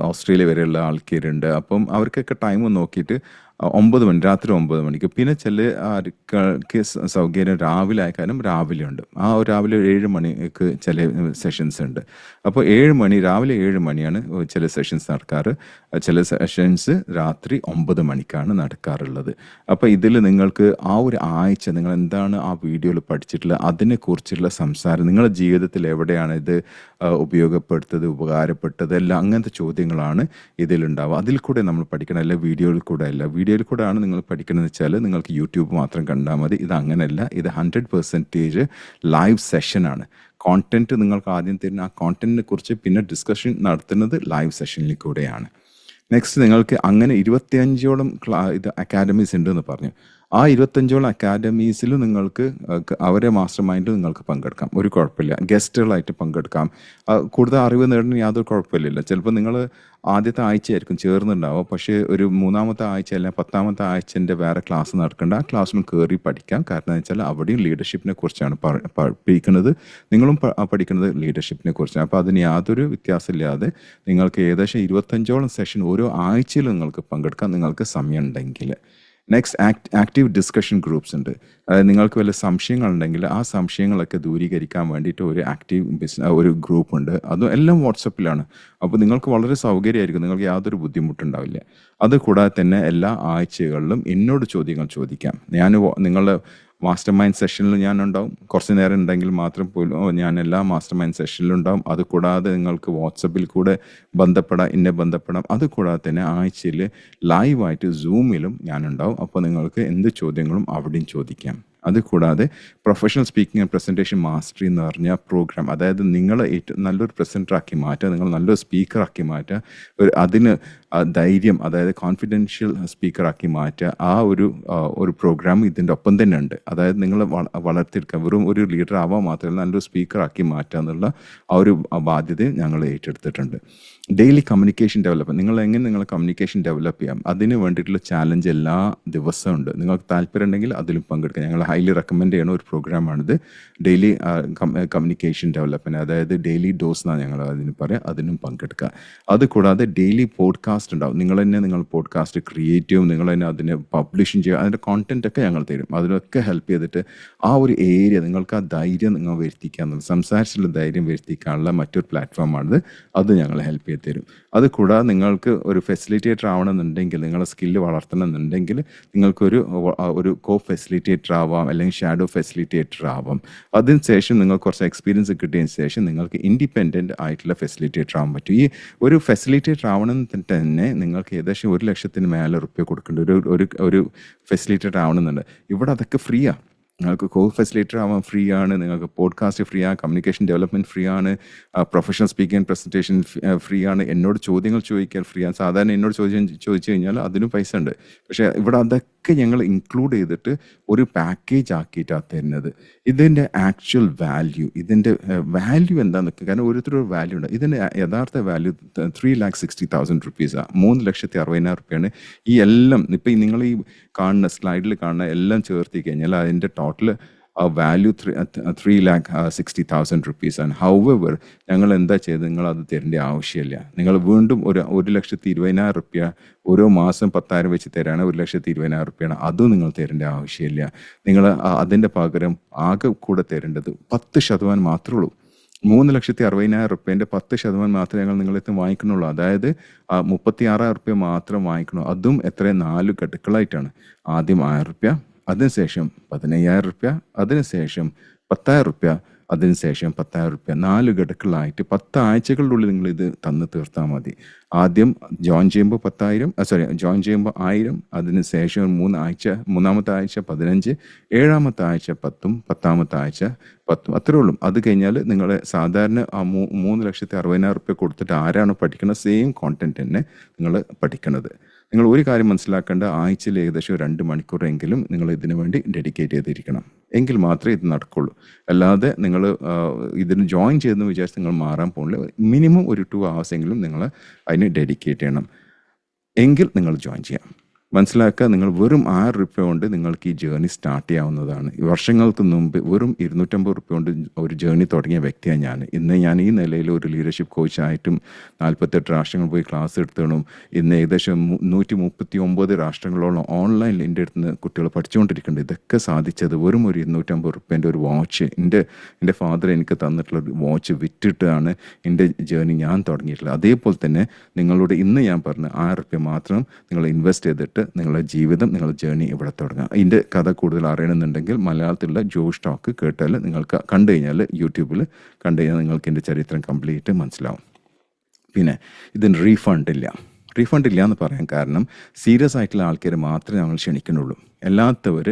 ഓസ്ട്രേലിയ വരെയുള്ള ആൾക്കാരുണ്ട്. അപ്പം അവർക്കൊക്കെ ടൈം നോക്കിയിട്ട് 9 മണി, രാത്രി 9 മണിക്ക്. പിന്നെ ചില ആൾക്കാർക്ക് സൗകര്യം രാവിലെ ആയാലും രാവിലെ ഉണ്ട്. ആ രാവിലെ 7 മണിക്ക് ചില സെഷൻസ് ഉണ്ട്. അപ്പോൾ രാവിലെ 7 മണിയാണ് ചില സെഷൻസ് നടക്കാറ്. ചില സെഷൻസ് രാത്രി 9 മണിക്കാണ് നടക്കാറുള്ളത്. അപ്പോൾ ഇതിൽ നിങ്ങൾക്ക് ആ ഒരു ആഴ്ച നിങ്ങൾ എന്താണ് ആ വീഡിയോയിൽ പഠിച്ചിട്ടുള്ളത് അതിനെക്കുറിച്ചുള്ള സംസാരം, നിങ്ങളുടെ ജീവിതത്തിൽ എവിടെയാണ് ഇത് ഉപയോഗപ്പെടുത്തത്, ഉപകാരപ്പെട്ടത്, എല്ലാം അങ്ങനത്തെ ചോദ്യങ്ങളാണ് ഇതിലുണ്ടാവുക. അതിൽ കൂടെ നമ്മൾ പഠിക്കണം, അല്ല വീഡിയോയിൽ കൂടെ അല്ല. വീഡിയോയിൽ കൂടെ ആണ് നിങ്ങൾ പഠിക്കണമെന്ന് വെച്ചാൽ നിങ്ങൾക്ക് യൂട്യൂബ് മാത്രം കണ്ടാൽ മതി. ഇത് അങ്ങനെയല്ല, ഇത് 100% ലൈവ് സെഷനാണ്. കോണ്ടന്റ് നിങ്ങൾക്ക് ആദ്യം തരുന്ന ആ കോണ്ടന്റിനെ കുറിച്ച് പിന്നെ ഡിസ്കഷൻ നടത്തുന്നത് ലൈവ് സെഷനിൽ കൂടെയാണ്. നെക്സ്റ്റ്, നിങ്ങൾക്ക് അങ്ങനെ 25ഓളം ഇത് അക്കാഡമീസ് ഉണ്ടെന്ന് പറഞ്ഞു. ആ 25ഓളം അക്കാഡമീസിൽ നിങ്ങൾക്ക് അവരെ മാസ്റ്റർ മൈൻഡ് നിങ്ങൾക്ക് പങ്കെടുക്കാം, ഒരു കുഴപ്പമില്ല. ഗസ്റ്റുകളായിട്ട് പങ്കെടുക്കാം. കൂടുതൽ അറിവ് നേടുന്ന യാതൊരു കുഴപ്പമില്ല. ചിലപ്പോൾ നിങ്ങൾ ആദ്യത്തെ ആഴ്ചയായിരിക്കും ചേർന്നുണ്ടാവുക, പക്ഷേ ഒരു 3-ാമത്തെ ആഴ്ച അല്ലെങ്കിൽ 10-ാമത്തെ ആഴ്ചൻ്റെ വേറെ ക്ലാസ് നടക്കേണ്ട, ആ ക്ലാസ്സിൽ കയറി പഠിക്കാം. കാരണം എന്ന് വെച്ചാൽ അവിടെയും ലീഡർഷിപ്പിനെ കുറിച്ചാണ് പഠിക്കുന്നത്, നിങ്ങളും പഠിക്കുന്നത് ലീഡർഷിപ്പിനെ കുറിച്ചാണ്. അപ്പോൾ അതിന് യാതൊരു വ്യത്യാസമില്ലാതെ നിങ്ങൾക്ക് ഏകദേശം 25ഓളം സെഷൻ ഓരോ ആഴ്ചയിലും നിങ്ങൾക്ക് പങ്കെടുക്കാം, നിങ്ങൾക്ക് സമയം ഉണ്ടെങ്കിൽ. നെക്സ്റ്റ് ആക്റ്റീവ് ഡിസ്കഷൻ ഗ്രൂപ്പ്സ് ഉണ്ട്. അതായത് നിങ്ങൾക്ക് വല്ല സംശയങ്ങളുണ്ടെങ്കിൽ ആ സംശയങ്ങളൊക്കെ ദൂരീകരിക്കാൻ വേണ്ടിയിട്ട് ഒരു ഒരു ഗ്രൂപ്പ് ഉണ്ട്. അതും എല്ലാം വാട്സപ്പിലാണ്. അപ്പോൾ നിങ്ങൾക്ക് വളരെ സൗകര്യമായിരിക്കും, നിങ്ങൾക്ക് യാതൊരു ബുദ്ധിമുട്ടുണ്ടാവില്ല. അതുകൂടാതെ തന്നെ എല്ലാ ആഴ്ചകളിലും എന്നോട് ചോദ്യങ്ങൾ ചോദിക്കാം. നിങ്ങളുടെ മാസ്റ്റർ മൈൻഡ് സെഷനിൽ ഞാനുണ്ടാവും. കുറച്ച് നേരം ഉണ്ടെങ്കിൽ മാത്രം പോലും ഞാൻ എല്ലാ മാസ്റ്റർ മൈൻഡ് സെഷനിലും ഉണ്ടാവും. അതുകൂടാതെ നിങ്ങൾക്ക് വാട്സപ്പിൽ കൂടെ ബന്ധപ്പെടാം. അതുകൂടാതെ തന്നെ ആഴ്ചയിൽ ലൈവായിട്ട് സൂമിലും ഞാനുണ്ടാവും. അപ്പോൾ നിങ്ങൾക്ക് എന്ത് ചോദ്യങ്ങളും അവിടെയും ചോദിക്കാം. അതുകൂടാതെ professional speaking and presentation mastery എന്ന് പറഞ്ഞ പ്രോഗ്രാം, അതായത് നിങ്ങളെ ഏറ്റവും നല്ലൊരു പ്രസൻറ്ററാക്കി മാറ്റുക, നിങ്ങൾ നല്ലൊരു സ്പീക്കറാക്കി മാറ്റുക, അതിന് ധൈര്യം, അതായത് കോൺഫിഡൻഷ്യൽ സ്പീക്കറാക്കി മാറ്റുക, ആ ഒരു പ്രോഗ്രാം ഇതിൻ്റെ ഒപ്പം തന്നെ ഉണ്ട്. അതായത് നിങ്ങൾ വളർത്തിയെടുക്കുക, വെറും ഒരു ലീഡർ ആവാൻ മാത്രമല്ല നല്ലൊരു സ്പീക്കറാക്കി മാറ്റുക എന്നുള്ള ആ ഒരു ബാധ്യത ഞങ്ങൾ ഏറ്റെടുത്തിട്ടുണ്ട്. ഡെയിലി കമ്മ്യൂണിക്കേഷൻ ഡെവലപ്മെൻറ്റ്, നിങ്ങളെ കമ്മ്യൂണിക്കേഷൻ ഡെവലപ്പ് ചെയ്യാം, അതിന് വേണ്ടിയിട്ടുള്ള ചാലഞ്ച് എല്ലാ ദിവസവും ഉണ്ട്. നിങ്ങൾക്ക് താല്പര്യം ഉണ്ടെങ്കിൽ അതിലും പങ്കെടുക്കാം. ഞങ്ങൾ ഹൈലി റെക്കമെൻഡ് ചെയ്യുന്ന ഒരു പ്രോഗ്രാമാണിത്. ഡെയിലി കമ്മ്യൂണിക്കേഷൻ ഡെവലപ്മെൻറ്റ്, അതായത് ഡെയിലി ഡോസ് എന്നാണ് ഞങ്ങൾ അതിന് പറയാം, അതിനും പങ്കെടുക്കുക. അതുകൂടാതെ ഡെയിലി പോഡ്കാസ്റ്റ് ഉണ്ടാവും. നിങ്ങൾ പോഡ്കാസ്റ്റ് ക്രിയേറ്റ് ചെയ്യും, നിങ്ങൾ തന്നെ അതിനെ പബ്ലിഷും ചെയ്യുക, അതിൻ്റെ കോണ്ടന്റ് ഒക്കെ ഞങ്ങൾ തരും. അതിനൊക്കെ ഹെൽപ്പ് ചെയ്തിട്ട് ആ ഒരു ഏരിയ നിങ്ങൾക്ക് ആ ധൈര്യം നിങ്ങൾ വരുത്തിക്കുക, സംസാരിച്ചുള്ള ധൈര്യം വരുത്തിക്കാനുള്ള മറ്റൊരു പ്ലാറ്റ്ഫോമാണിത്. അത് ഞങ്ങൾ ഹെൽപ്പ് ചെയ്ത് തരും. അതുകൂടാതെ നിങ്ങൾക്ക് ഒരു ഫെസിലിറ്റേറ്റർ ആവണമെന്നുണ്ടെങ്കിൽ, നിങ്ങളുടെ സ്കില്ല് വളർത്തണമെന്നുണ്ടെങ്കിൽ നിങ്ങൾക്കൊരു കോ ഫെസിലിറ്റേറ്റർ ആവാം, അല്ലെങ്കിൽ ഷാഡോ ഫെസിലിറ്റേറ്റർ ആവാം. അതിനുശേഷം നിങ്ങൾക്ക് കുറച്ച് എക്സ്പീരിയൻസ് കിട്ടിയതിന് ശേഷം നിങ്ങൾക്ക് ഇൻഡിപെൻഡൻ്റ് ആയിട്ടുള്ള ഫെസിലിറ്റേറ്റർ ആവാൻ പറ്റും. ഈ ഒരു ഫെസിലിറ്റേറ്റർ ആവണമെന്ന് തന്നെ നിങ്ങൾക്ക് ഏകദേശം 1 ലക്ഷത്തിന് മേലെ റുപ്യ കൊടുക്കേണ്ട ഒരു ഫെസിലിറ്റേറ്റർ ആവണമെന്നുണ്ട്. ഇവിടെ അതൊക്കെ ഫ്രീ ആണ്. നിങ്ങൾക്ക് കോ ഫെസിലിറ്റേറ്റർ ആവാൻ ഫ്രീ ആണ്, നിങ്ങൾക്ക് പോഡ്കാസ്റ്റ് ഫ്രീ ആണ്, കമ്മ്യൂണിക്കേഷൻ ഡെവലപ്മെൻറ്റ് ഫ്രീ ആണ്, professional speaking and presentation free ആണ്, എന്നോട് ചോദ്യങ്ങൾ ചോദിക്കാൻ ഫ്രീ ആണ്. സാധാരണ എന്നോട് ചോദിച്ചു കഴിഞ്ഞാൽ അതിനും പൈസ ഉണ്ട്. പക്ഷേ ഇവിടെ അതൊക്കെ ഞങ്ങൾ ഇൻക്ലൂഡ് ചെയ്തിട്ട് ഒരു പാക്കേജ് ആക്കിയിട്ടാണ് തരുന്നത്. ഇതിൻ്റെ ആക്ച്വൽ വാല്യൂ എന്താണെന്നൊക്കെ, കാരണം ഓരോരുത്തരും വാല്യൂ ഉണ്ട്. ഇതിൻ്റെ യഥാർത്ഥ വാല്യൂ 3,60,000 റുപ്പീസാണ്. 3,60,60,000 ഈ എല്ലാം ഇപ്പം നിങ്ങൾ ഈ കാണുന്ന സ്ലൈഡിൽ കാണുന്ന എല്ലാം ചേർത്തി കഴിഞ്ഞാൽ അതിൻ്റെ ടോട്ടൽ വാല്യൂ 3,60,000 റുപ്പീസാണ്. ഹൗവർ ഞങ്ങൾ എന്താ ചെയ്തത്, നിങ്ങൾ അത് തരേണ്ട ആവശ്യമില്ല. നിങ്ങൾ വീണ്ടും 1,20,20,000 റുപ്യ ഓരോ മാസം 10,000 വെച്ച് തരാണ്, 1,20,20,000 റുപ്യാണ്. അതും നിങ്ങൾ തരേണ്ട ആവശ്യമില്ല. നിങ്ങൾ അതിൻ്റെ പകരം ആകെ കൂടെ തരേണ്ടത് 10% മാത്രമേ ഉള്ളൂ. 3,60,60,000 റുപ്യേൻ്റെ 10% മാത്രമേ ഞങ്ങൾ നിങ്ങളെടുത്ത് വാങ്ങിക്കണുള്ളൂ. അതായത് 36,000 റുപ്യ മാത്രം വാങ്ങിക്കണു. അതും 4 ഘടുക്കളായിട്ടാണ്. ആദ്യം 1,000 റുപ്യ, അതിനുശേഷം 15,000 റുപ്യ, അതിനുശേഷം 10,000 റുപ്യ, അതിനുശേഷം 10,000 റുപ്യ. 4 ഘടുക്കളായിട്ട് 10 ആഴ്ചകളുള്ളിൽ നിങ്ങൾ ഇത് തന്ന് തീർത്താൽ മതി. ആദ്യം ജോയിൻ ചെയ്യുമ്പോൾ 1,000, അതിനുശേഷം 3 ആഴ്ച, 3-ാമത്തെ ആഴ്ച 15, 7-ാമത്തെ ആഴ്ച 10, 10-ാമത്തെ ആഴ്ച 10. അത്രേ ഉള്ളൂ. അത് കഴിഞ്ഞാൽ നിങ്ങൾ സാധാരണ ആ 3,60,60,000 റുപ്യ കൊടുത്തിട്ട് ആരാണ് പഠിക്കുന്നത്, സെയിം കോണ്ടന്റ് തന്നെ നിങ്ങൾ പഠിക്കുന്നത്. നിങ്ങൾ ഒരു കാര്യം മനസ്സിലാക്കേണ്ട, ആഴ്ചയിൽ ഏകദേശം 2 മണിക്കൂറെങ്കിലും നിങ്ങൾ ഇതിനു വേണ്ടി ഡെഡിക്കേറ്റ് ചെയ്തിരിക്കണം. എങ്കിൽ മാത്രമേ ഇത് നടക്കുള്ളൂ. അല്ലാതെ നിങ്ങൾ ഇതിന് ജോയിൻ ചെയ്തെന്ന് വിചാരിച്ച് നിങ്ങൾ മാറാൻ പോകുന്നില്ല. മിനിമം ഒരു 2 hours എങ്കിലും നിങ്ങൾ അതിന് ഡെഡിക്കേറ്റ് ചെയ്യണം. എങ്കിൽ നിങ്ങൾ ജോയിൻ ചെയ്യാം. മനസ്സിലാക്കുക, നിങ്ങൾ വെറും 6 റുപ്യ കൊണ്ട് നിങ്ങൾക്ക് ഈ ജേർണി സ്റ്റാർട്ട് ചെയ്യാവുന്നതാണ്. വർഷങ്ങൾക്ക് മുമ്പ് വെറും 250 റുപ്യ കൊണ്ട് ഒരു ജേർണി തുടങ്ങിയ വ്യക്തിയാണ് ഞാൻ. ഇന്ന് ഞാൻ ഈ നിലയിൽ ഒരു ലീഡർഷിപ്പ് കോച്ചായിട്ടും 48 രാഷ്ട്രങ്ങൾ പോയി ക്ലാസ് എടുത്തണം. ഇന്ന് ഏകദേശം 139 രാഷ്ട്രങ്ങളോളം ഓൺലൈനിൽ എൻ്റെ അടുത്ത് നിന്ന് കുട്ടികൾ പഠിച്ചുകൊണ്ടിരിക്കുന്നുണ്ട്. ഇതൊക്കെ സാധിച്ചത് വെറും ഒരു 250 റുപ്യേൻ്റെ ഒരു വാച്ച്, എൻ്റെ ഫാദർ എനിക്ക് തന്നിട്ടുള്ള ഒരു വാച്ച് വിറ്റിട്ടാണ് എൻ്റെ ജേർണി ഞാൻ തുടങ്ങിയിട്ടുള്ളത്. അതേപോലെ തന്നെ നിങ്ങളോട് ഇന്ന് ഞാൻ പറഞ്ഞ 6 റുപ്യ മാത്രം നിങ്ങൾ ഇൻവെസ്റ്റ് ചെയ്തിട്ട് നിങ്ങളുടെ ജീവിതം, നിങ്ങളുടെ ജേർണി ഇവിടെ തുടങ്ങാം. ഇതിൻ്റെ കഥ കൂടുതൽ അറിയണമെന്നുണ്ടെങ്കിൽ മലയാളത്തിലുള്ള ജോഷ് ടോക്ക് കേട്ടാൽ നിങ്ങൾക്ക് കണ്ടു കഴിഞ്ഞാൽ, യൂട്യൂബിൽ കണ്ടു കഴിഞ്ഞാൽ നിങ്ങൾക്ക് എൻ്റെ ചരിത്രം കംപ്ലീറ്റ് മനസ്സിലാവും. പിന്നെ ഇതിന് റീഫണ്ട് ഇല്ല എന്ന് പറയാൻ കാരണം, സീരിയസ് ആയിട്ടുള്ള ആൾക്കാർ മാത്രമേ ഞങ്ങൾ ക്ഷണിക്കുന്നുള്ളൂ. അല്ലാത്തവർ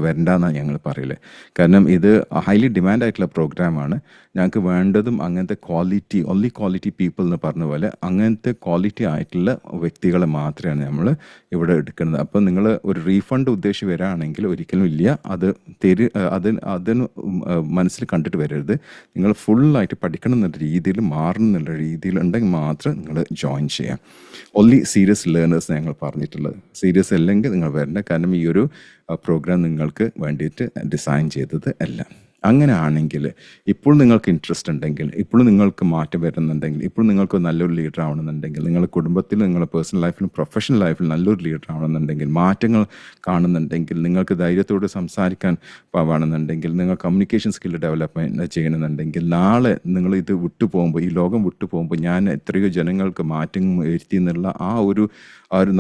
വരണ്ടെന്നാണ് ഞങ്ങൾ പറയല്. കാരണം ഇത് ഹൈലി ഡിമാൻഡ് ആയിട്ടുള്ള പ്രോഗ്രാമാണ്. ഞങ്ങൾക്ക് വേണ്ടതും അങ്ങനത്തെ ഓൺലി ക്വാളിറ്റി പീപ്പിൾ എന്ന് പറഞ്ഞ പോലെ അങ്ങനത്തെ ക്വാളിറ്റി ആയിട്ടുള്ള വ്യക്തികളെ മാത്രമാണ് നമ്മൾ ഇവിടെ എടുക്കുന്നത്. അപ്പോൾ നിങ്ങൾ ഒരു റീഫണ്ട് ഉദ്ദേശിച്ച് വരികയാണെങ്കിൽ ഒരിക്കലും ഇല്ല. അതിന് മനസ്സിൽ കണ്ടിട്ട് വരരുത്. നിങ്ങൾ ഫുള്ളായിട്ട് പഠിക്കണം എന്നുള്ള രീതിയിൽ, മാറണം എന്നുള്ള രീതിയിൽ ഉണ്ടെങ്കിൽ മാത്രം നിങ്ങൾ ജോയിൻ ചെയ്യാം. ഓൺലി സീരിയസ് ലേണേഴ്സ് ഞങ്ങൾ പറഞ്ഞിട്ടുള്ളത്. സീരിയസ് അല്ലെങ്കിൽ നിങ്ങൾ വരണ്ട. കാരണം ഈ ഒരു പ്രോഗ്രാം നിങ്ങൾക്ക് വേണ്ടിയിട്ട് ഡിസൈൻ ചെയ്തത് അല്ല. അങ്ങനെ ആണെങ്കിൽ ഇപ്പോൾ നിങ്ങൾക്ക് ഇൻട്രസ്റ്റ് ഉണ്ടെങ്കിൽ, ഇപ്പോൾ നിങ്ങൾക്ക് മാറ്റം വരുന്നുണ്ടെങ്കിൽ, ഇപ്പോൾ നിങ്ങൾക്ക് നല്ലൊരു ലീഡർ ആവണമെന്നുണ്ടെങ്കിൽ, നിങ്ങളുടെ കുടുംബത്തിൽ, നിങ്ങളുടെ പേഴ്സണൽ ലൈഫിലും പ്രൊഫഷണൽ ലൈഫിലും നല്ലൊരു ലീഡർ ആവണമെന്നുണ്ടെങ്കിൽ, മാറ്റങ്ങൾ കാണുന്നുണ്ടെങ്കിൽ, നിങ്ങൾക്ക് ധൈര്യത്തോട് സംസാരിക്കാൻ വേണമെന്നുണ്ടെങ്കിൽ, നിങ്ങൾ കമ്മ്യൂണിക്കേഷൻ സ്കില്ല് ഡെവലപ്മെൻറ്റ് ചെയ്യണമെന്നുണ്ടെങ്കിൽ, നാളെ നിങ്ങൾ ഇത് വിട്ടുപോകുമ്പോൾ, ഈ ലോകം വിട്ടുപോകുമ്പോൾ ഞാൻ എത്രയോ ജനങ്ങൾക്ക് മാറ്റം വരുത്തി എന്നുള്ള ആ ഒരു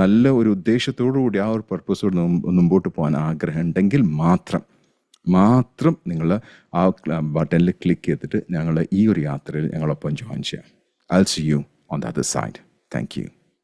നല്ല ഒരു ഉദ്ദേശത്തോടു കൂടി, ആ ഒരു പർപ്പസോട് മുമ്പോട്ട് പോകാൻ ആഗ്രഹം ഉണ്ടെങ്കിൽ മാത്രം നിങ്ങൾ ആ ബട്ടണിൽ ക്ലിക്ക് ചെയ്തിട്ട് ഞങ്ങൾ ഈ ഒരു യാത്രയിൽ ഞങ്ങളൊപ്പം ജോയിൻ ചെയ്യാം. I'll see you on the other side. Thank you.